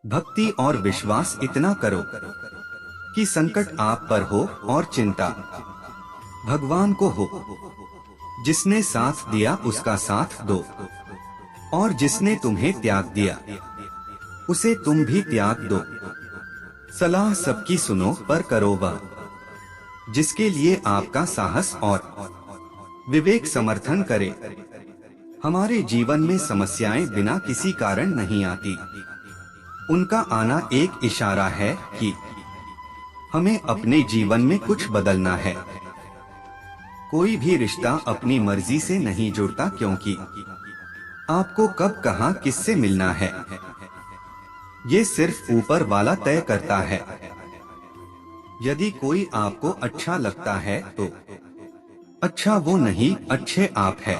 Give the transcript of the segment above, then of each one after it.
भक्ति और विश्वास इतना करो कि संकट आप पर हो और चिंता भगवान को हो। जिसने साथ दिया उसका साथ दो, और जिसने तुम्हें त्याग दिया उसे तुम भी त्याग दो। सलाह सबकी सुनो पर करो वह जिसके लिए आपका साहस और विवेक समर्थन करे। हमारे जीवन में समस्याएं बिना किसी कारण नहीं आती। उनका आना एक इशारा है कि हमें अपने जीवन में कुछ बदलना है। कोई भी रिश्ता अपनी मर्जी से नहीं जुड़ता, क्योंकि आपको कब कहां किससे मिलना है ये सिर्फ ऊपर वाला तय करता है। यदि कोई आपको अच्छा लगता है तो अच्छा वो नहीं, अच्छे आप है,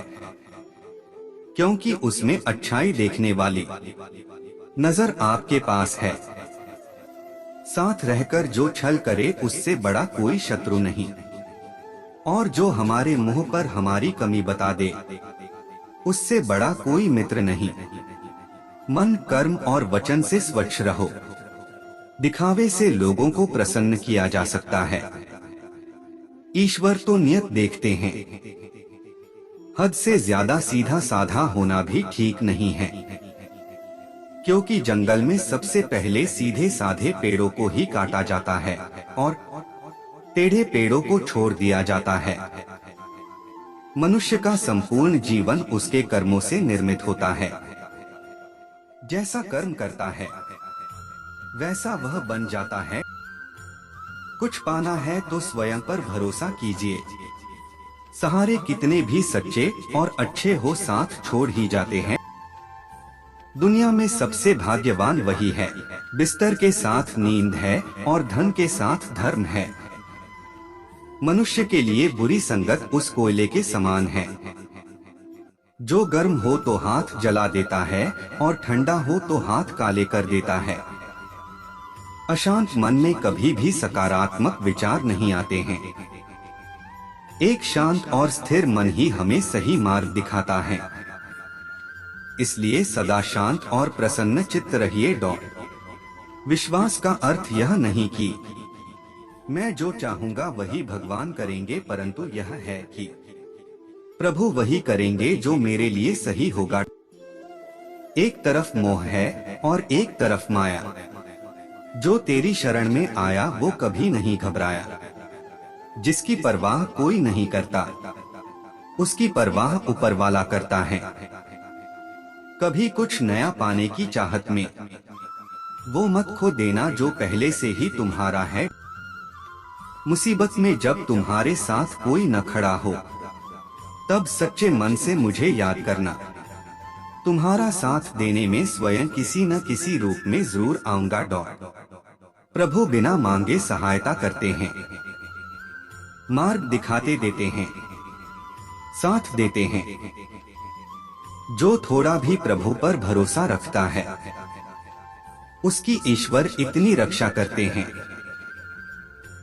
क्योंकि उसमें अच्छाई देखने वाली नजर आपके पास है। साथ रहकर जो छल करे उससे बड़ा कोई शत्रु नहीं, और जो हमारे मुंह पर हमारी कमी बता दे उससे बड़ा कोई मित्र नहीं। मन, कर्म और वचन से स्वच्छ रहो। दिखावे से लोगों को प्रसन्न किया जा सकता है, ईश्वर तो नियत देखते हैं। हद से ज्यादा सीधा साधा होना भी ठीक नहीं है, क्योंकि जंगल में सबसे पहले सीधे साधे पेड़ों को ही काटा जाता है और टेढ़े पेड़ों को छोड़ दिया जाता है। मनुष्य का संपूर्ण जीवन उसके कर्मों से निर्मित होता है। जैसा कर्म करता है वैसा वह बन जाता है। कुछ पाना है तो स्वयं पर भरोसा कीजिए। सहारे कितने भी सच्चे और अच्छे हो साथ छोड़ ही जाते हैं। दुनिया में सबसे भाग्यवान वही है बिस्तर के साथ नींद है और धन के साथ धर्म है। मनुष्य के लिए बुरी संगत उस कोयले के समान है जो गर्म हो तो हाथ जला देता है और ठंडा हो तो हाथ काले कर देता है। अशांत मन में कभी भी सकारात्मक विचार नहीं आते हैं। एक शांत और स्थिर मन ही हमें सही मार्ग दिखाता है। इसलिए सदा शांत और प्रसन्न चित्त रहिए। विश्वास का अर्थ यह नहीं कि मैं जो चाहूंगा वही भगवान करेंगे, परंतु यह है कि प्रभु वही करेंगे जो मेरे लिए सही होगा। एक तरफ मोह है और एक तरफ माया। जो तेरी शरण में आया वो कभी नहीं घबराया। जिसकी परवाह कोई नहीं करता उसकी परवाह ऊपर वाला करता है। कभी कुछ नया पाने की चाहत में वो मत खो देना जो पहले से ही तुम्हारा है। मुसीबत में जब तुम्हारे साथ कोई न खड़ा हो तब सच्चे मन से मुझे याद करना। तुम्हारा साथ देने में स्वयं किसी न किसी रूप में जरूर आऊंगा। प्रभु बिना मांगे सहायता करते हैं, मार्ग दिखाते देते हैं, साथ देते हैं। जो थोड़ा भी प्रभु पर भरोसा रखता है उसकी ईश्वर इतनी रक्षा करते हैं,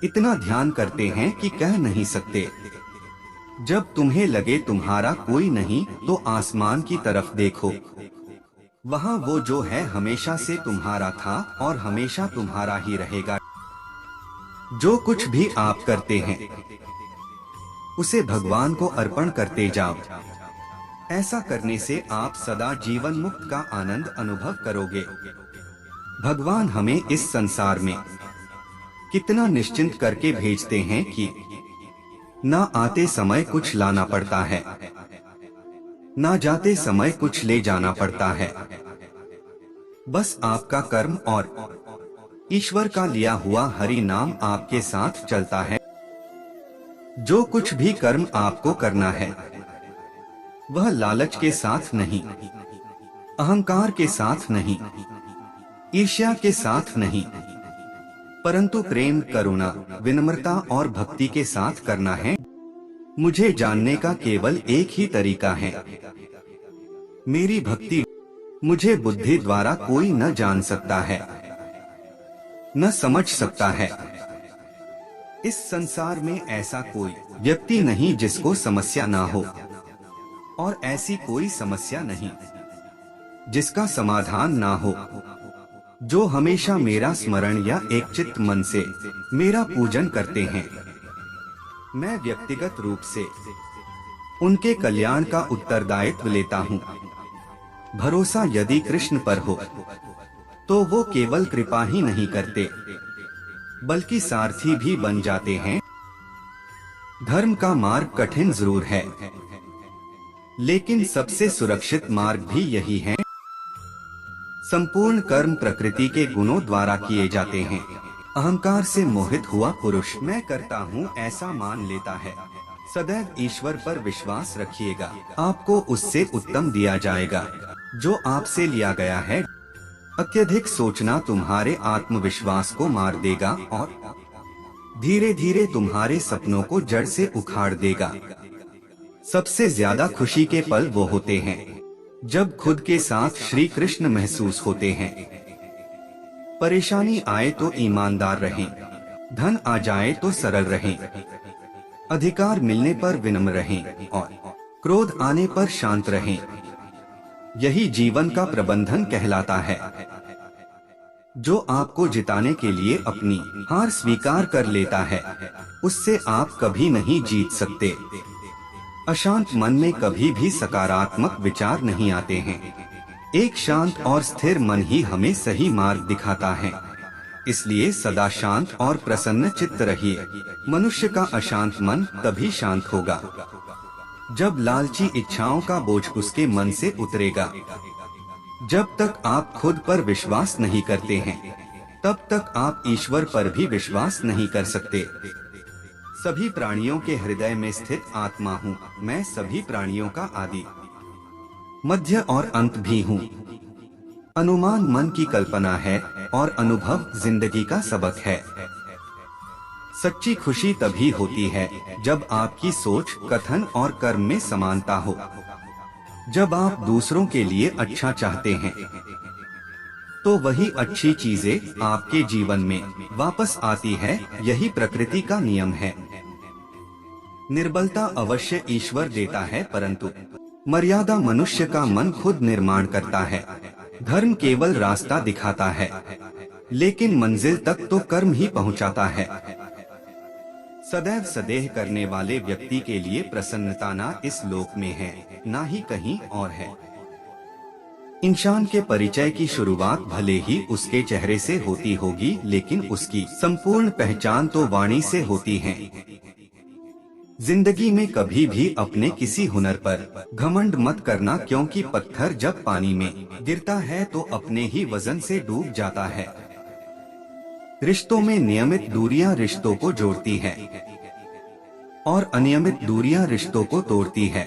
इतना ध्यान करते हैं कि कह नहीं सकते। जब तुम्हें लगे तुम्हारा कोई नहीं तो आसमान की तरफ देखो। वहाँ वो जो है हमेशा से तुम्हारा था और हमेशा तुम्हारा ही रहेगा। जो कुछ भी आप करते हैं उसे भगवान को अर्पण करते जाओ। ऐसा करने से आप सदा जीवन मुक्त का आनंद अनुभव करोगे। भगवान हमें इस संसार में कितना निश्चिंत करके भेजते हैं कि ना आते समय कुछ लाना पड़ता है, ना जाते समय कुछ ले जाना पड़ता है। बस आपका कर्म और ईश्वर का लिया हुआ हरि नाम आपके साथ चलता है। जो कुछ भी कर्म आपको करना है वह लालच के साथ नहीं, अहंकार के साथ नहीं, ईर्ष्या के साथ नहीं, परंतु प्रेम, करुणा, विनम्रता और भक्ति के साथ करना है। मुझे जानने का केवल एक ही तरीका है, मेरी भक्ति। मुझे बुद्धि द्वारा कोई न जान सकता है, न समझ सकता है। इस संसार में ऐसा कोई व्यक्ति नहीं जिसको समस्या ना हो, और ऐसी कोई समस्या नहीं जिसका समाधान ना हो। जो हमेशा मेरा स्मरण या एक चित्त मन से मेरा पूजन करते हैं। मैं व्यक्तिगत रूप से उनके कल्याण का उत्तरदायित्व लेता हूँ। भरोसा यदि कृष्ण पर हो तो वो केवल कृपा ही नहीं करते बल्कि सारथी भी बन जाते हैं। धर्म का मार्ग कठिन जरूर है, लेकिन सबसे सुरक्षित मार्ग भी यही है। संपूर्ण कर्म प्रकृति के गुणों द्वारा किए जाते हैं। अहंकार से मोहित हुआ पुरुष मैं करता हूँ ऐसा मान लेता है। सदैव ईश्वर पर विश्वास रखिएगा, आपको उससे उत्तम दिया जाएगा जो आपसे लिया गया है। अत्यधिक सोचना तुम्हारे आत्मविश्वास को मार देगा और धीरे धीरे तुम्हारे सपनों को जड़ से उखाड़ देगा। सबसे ज्यादा खुशी के पल वो होते हैं जब खुद के साथ श्री कृष्ण महसूस होते हैं। परेशानी आए तो ईमानदार रहें, धन आ जाए तो सरल रहें, अधिकार मिलने पर विनम्र रहें और क्रोध आने पर शांत रहें। यही जीवन का प्रबंधन कहलाता है। जो आपको जिताने के लिए अपनी हार स्वीकार कर लेता है उससे आप कभी नहीं जीत सकते। अशांत मन में कभी भी सकारात्मक विचार नहीं आते हैं। एक शांत और स्थिर मन ही हमें सही मार्ग दिखाता है। इसलिए सदा शांत और प्रसन्न चित्त रहिए। मनुष्य का अशांत मन तभी शांत होगा जब लालची इच्छाओं का बोझ उसके मन से उतरेगा। जब तक आप खुद पर विश्वास नहीं करते हैं तब तक आप ईश्वर पर भी विश्वास नहीं कर सकते। सभी प्राणियों के हृदय में स्थित आत्मा हूँ। मैं सभी प्राणियों का आदि मध्य और अंत भी हूँ। अनुमान मन की कल्पना है और अनुभव जिंदगी का सबक है। सच्ची खुशी तभी होती है जब आपकी सोच, कथन और कर्म में समानता हो। जब आप दूसरों के लिए अच्छा चाहते हैं तो वही अच्छी चीजें आपके जीवन में वापस आती है। यही प्रकृति का नियम है। निर्बलता अवश्य ईश्वर देता है, परंतु मर्यादा मनुष्य का मन खुद निर्माण करता है। धर्म केवल रास्ता दिखाता है, लेकिन मंजिल तक तो कर्म ही पहुंचाता है। सदैव सदेह करने वाले व्यक्ति के लिए प्रसन्नता ना इस लोक में है, ना ही कहीं और है। इंसान के परिचय की शुरुआत भले ही उसके चेहरे से होती होगी, लेकिन उसकी संपूर्ण पहचान तो वाणी से होती है। जिंदगी में कभी भी अपने किसी हुनर पर घमंड मत करना, क्योंकि पत्थर जब पानी में गिरता है तो अपने ही वजन से डूब जाता है। रिश्तों में नियमित दूरियां रिश्तों को जोड़ती है और अनियमित दूरियां रिश्तों को तोड़ती है।